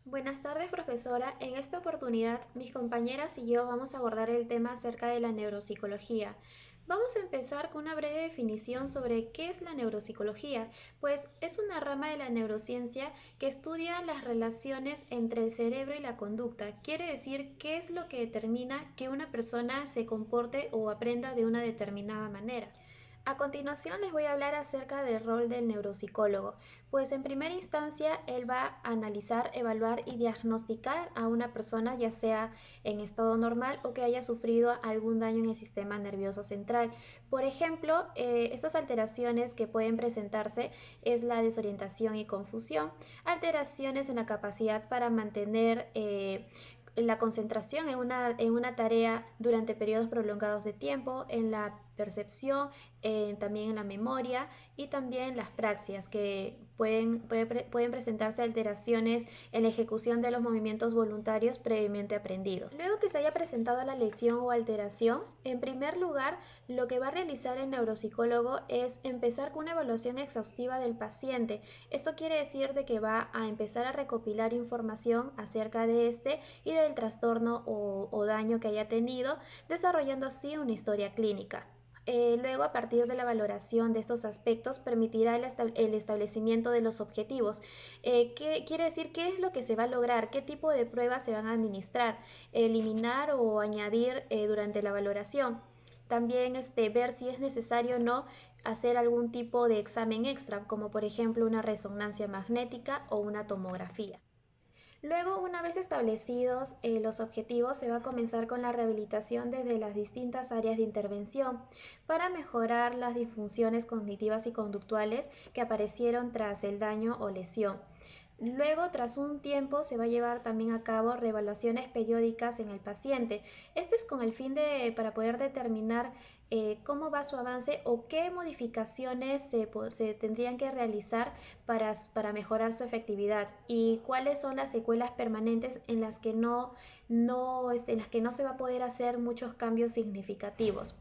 Buenas tardes, profesora. En esta oportunidad, mis compañeras y yo vamos a abordar el tema acerca de la neuropsicología. Vamos a empezar con una breve definición sobre qué es la neuropsicología, pues es una rama de la neurociencia que estudia las relaciones entre el cerebro y la conducta. Quiere decir qué es lo que determina que una persona se comporte o aprenda de una determinada manera. A continuación les voy a hablar acerca del rol del neuropsicólogo, pues en primera instancia él va a analizar, evaluar y diagnosticar a una persona ya sea en estado normal o que haya sufrido algún daño en el sistema nervioso central. Por ejemplo, estas alteraciones que pueden presentarse es la desorientación y confusión, alteraciones en la capacidad para mantener la concentración en una tarea durante periodos prolongados de tiempo, en la percepción, también en la memoria y también las praxias, que pueden presentarse alteraciones en la ejecución de los movimientos voluntarios previamente aprendidos. Luego que se haya presentado la lesión o alteración, en primer lugar, lo que va a realizar el neuropsicólogo es empezar con una evaluación exhaustiva del paciente. Esto quiere decir de que va a empezar a recopilar información acerca de este y del trastorno o daño que haya tenido, desarrollando así una historia clínica. Luego, a partir de la valoración de estos aspectos, permitirá el establecimiento de los objetivos. ¿Qué quiere decir? ¿Qué es lo que se va a lograr? ¿Qué tipo de pruebas se van a administrar? Eliminar o añadir durante la valoración. También ver si es necesario o no hacer algún tipo de examen extra, como por ejemplo una resonancia magnética o una tomografía. Luego, una vez establecidos los objetivos, se va a comenzar con la rehabilitación desde las distintas áreas de intervención para mejorar las disfunciones cognitivas y conductuales que aparecieron tras el daño o lesión. Luego, tras un tiempo, se va a llevar también a cabo reevaluaciones periódicas en el paciente. Esto es con el fin de para poder determinar cómo va su avance o qué modificaciones se tendrían que realizar para mejorar su efectividad y cuáles son las secuelas permanentes en las que en las que no se va a poder hacer muchos cambios significativos.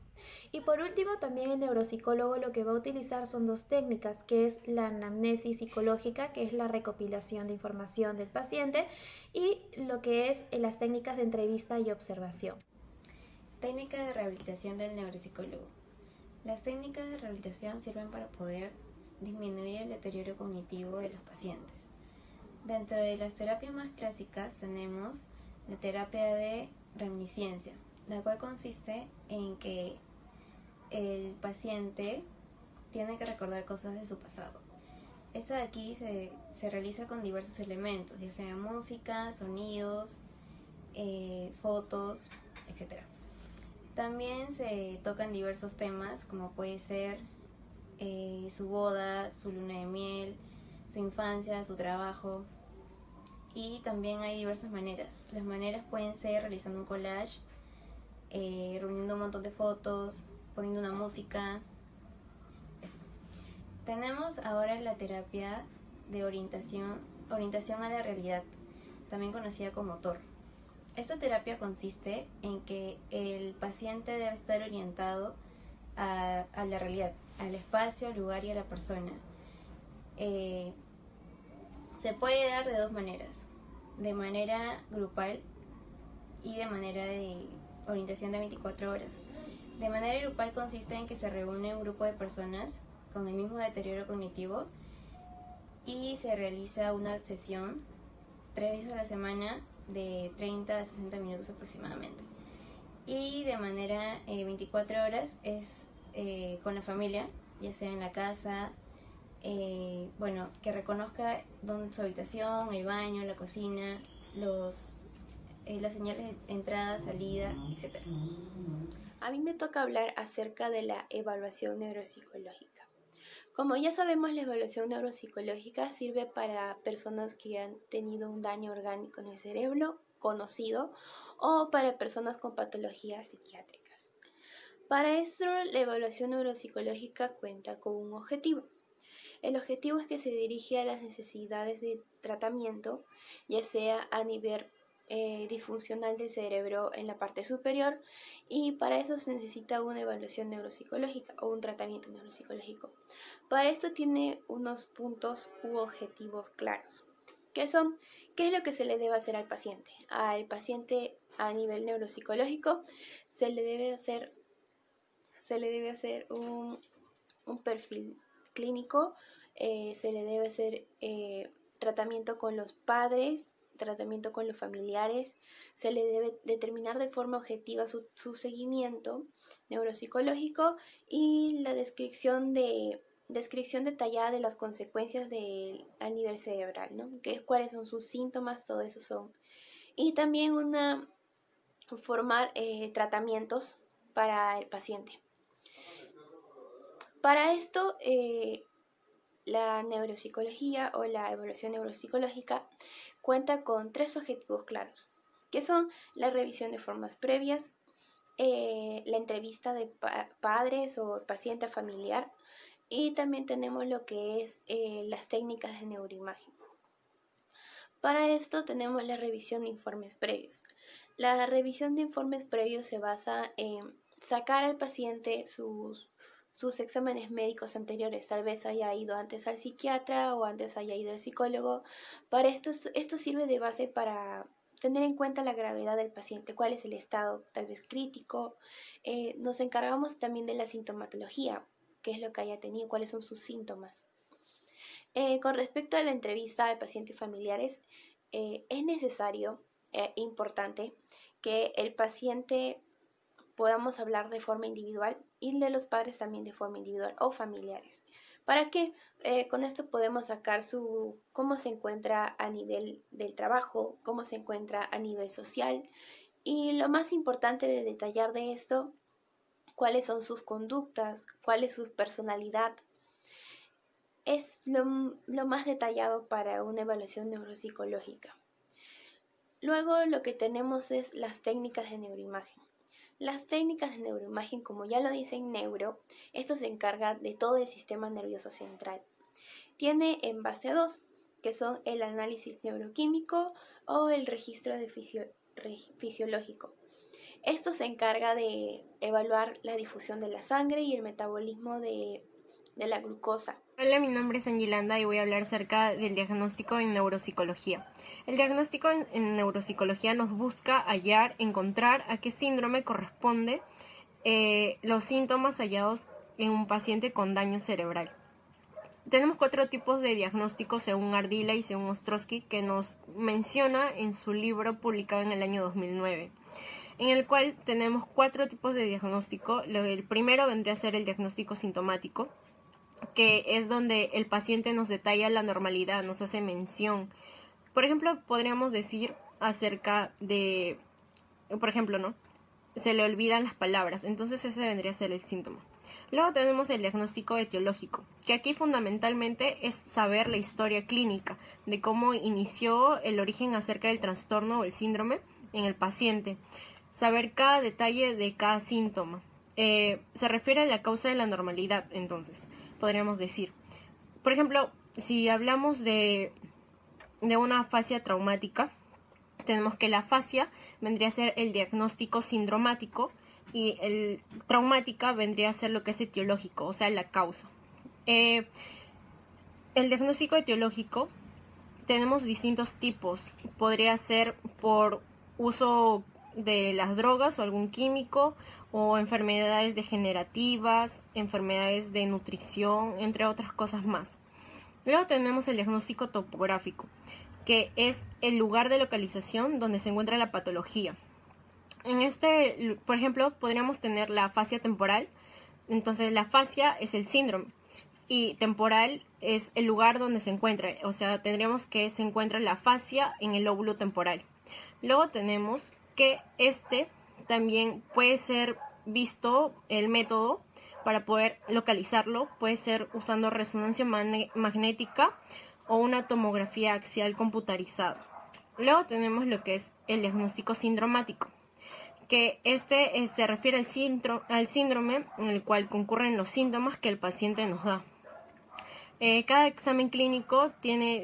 Y por último, también el neuropsicólogo lo que va a utilizar son dos técnicas, que es la anamnesis psicológica, que es la recopilación de información del paciente, y lo que es las técnicas de entrevista y observación. Técnica de rehabilitación del neuropsicólogo. Las técnicas de rehabilitación sirven para poder disminuir el deterioro cognitivo de los pacientes. Dentro de las terapias más clásicas tenemos la terapia de reminiscencia, la cual consiste en que el paciente tiene que recordar cosas de su pasado. Esta de aquí se realiza con diversos elementos, ya sea música, sonidos, fotos, etc. También se tocan diversos temas como puede ser su boda, su luna de miel, su infancia, su trabajo. Y también hay diversas maneras. Las maneras pueden ser realizando un collage, reuniendo un montón de fotos, poniendo una música. Eso. Tenemos ahora la terapia de orientación a la realidad, también conocida como TOR. Esta terapia consiste en que el paciente debe estar orientado a la realidad, al espacio, al lugar y a la persona. Eh, Se puede dar de dos maneras, de manera grupal y de manera de orientación de 24 horas. De manera grupal consiste en que se reúne un grupo de personas con el mismo deterioro cognitivo y se realiza una sesión 3 veces a la semana de 30 a 60 minutos aproximadamente. Y de manera 24 horas es con la familia, ya sea en la casa, que reconozca su habitación, el baño, la cocina, las señales de entrada, salida, etc. A mí me toca hablar acerca de la evaluación neuropsicológica. Como ya sabemos, la evaluación neuropsicológica sirve para personas que han tenido un daño orgánico en el cerebro conocido o para personas con patologías psiquiátricas. Para esto, la evaluación neuropsicológica cuenta con un objetivo. El objetivo es que se dirige a las necesidades de tratamiento, ya sea a nivel disfuncional del cerebro en la parte superior, y para eso se necesita una evaluación neuropsicológica o un tratamiento neuropsicológico. Para esto tiene unos puntos u objetivos claros. ¿Qué son? ¿Qué es lo que se le debe hacer al paciente? Al paciente a nivel neuropsicológico se le debe hacer un perfil clínico, se le debe hacer tratamiento con los padres, tratamiento con los familiares, se le debe determinar de forma objetiva su seguimiento neuropsicológico y la descripción detallada de las consecuencias a nivel cerebral, ¿no? Cuáles son sus síntomas, todo eso son. Y también formar tratamientos para el paciente. Para esto, la neuropsicología o la evaluación neuropsicológica cuenta con 3 objetivos claros, que son la revisión de formas previas, la entrevista de padres o paciente familiar, y también tenemos lo que es las técnicas de neuroimagen. Para esto tenemos la revisión de informes previos. La revisión de informes previos se basa en sacar al paciente sus exámenes médicos anteriores. Tal vez haya ido antes al psiquiatra o antes haya ido al psicólogo. Para esto sirve de base para tener en cuenta la gravedad del paciente, cuál es el estado tal vez crítico. Nos encargamos también de la sintomatología, qué es lo que haya tenido, cuáles son sus síntomas. Con respecto a la entrevista al paciente y familiares, es necesario, importante, que el paciente podamos hablar de forma individual y de los padres también de forma individual o familiares. ¿Para qué? Con esto podemos sacar cómo se encuentra a nivel del trabajo, cómo se encuentra a nivel social, y lo más importante de detallar de esto, cuáles son sus conductas, cuál es su personalidad. Es lo más detallado para una evaluación neuropsicológica. Luego lo que tenemos es las técnicas de neuroimagen. Las técnicas de neuroimagen, como ya lo dicen neuro, esto se encarga de todo el sistema nervioso central. Tiene en base a 2, que son el análisis neuroquímico o el registro fisiológico. Esto se encarga de evaluar la difusión de la sangre y el metabolismo de la glucosa. Hola, mi nombre es Angilanda y voy a hablar acerca del diagnóstico en neuropsicología. El diagnóstico en neuropsicología nos busca encontrar a qué síndrome corresponde los síntomas hallados en un paciente con daño cerebral. Tenemos 4 tipos de diagnóstico según Ardila y según Ostrowski, que nos menciona en su libro publicado en el año 2009. En el cual tenemos 4 tipos de diagnóstico. El primero vendría a ser el diagnóstico sintomático, que es donde el paciente nos detalla la normalidad, nos hace mención. Por ejemplo, podríamos decir acerca de, por ejemplo, ¿no? Se le olvidan las palabras, entonces ese vendría a ser el síntoma. Luego tenemos el diagnóstico etiológico, que aquí fundamentalmente es saber la historia clínica, de cómo inició el origen acerca del trastorno o el síndrome en el paciente, saber cada detalle de cada síntoma. Se refiere a la causa de la normalidad, entonces podríamos decir. Por ejemplo, si hablamos de una afasia traumática, tenemos que la afasia vendría a ser el diagnóstico sindromático y el traumática vendría a ser lo que es etiológico, o sea, la causa. El diagnóstico etiológico tenemos distintos tipos. Podría ser por uso de las drogas o algún químico, o enfermedades degenerativas, enfermedades de nutrición, entre otras cosas más. Luego tenemos el diagnóstico topográfico, que es el lugar de localización donde se encuentra la patología. En este, por ejemplo, podríamos tener la afasia temporal. Entonces la afasia es el síndrome y temporal es el lugar donde se encuentra, o sea, tendríamos que se encuentra la afasia en el lóbulo temporal. Luego tenemos que también puede ser visto, el método para poder localizarlo puede ser usando resonancia magnética o una tomografía axial computarizada. Luego tenemos lo que es el diagnóstico sindromático, que se refiere al síndrome en el cual concurren los síntomas que el paciente nos da. Cada examen clínico tiene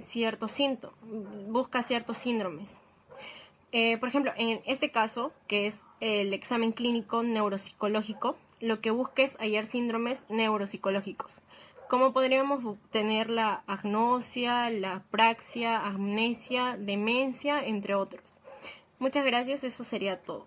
busca ciertos síndromes. Por ejemplo, en este caso, que es el examen clínico neuropsicológico, lo que busca es hallar síndromes neuropsicológicos. ¿Cómo podríamos tener la agnosia, la praxia, amnesia, demencia, entre otros? Muchas gracias, eso sería todo.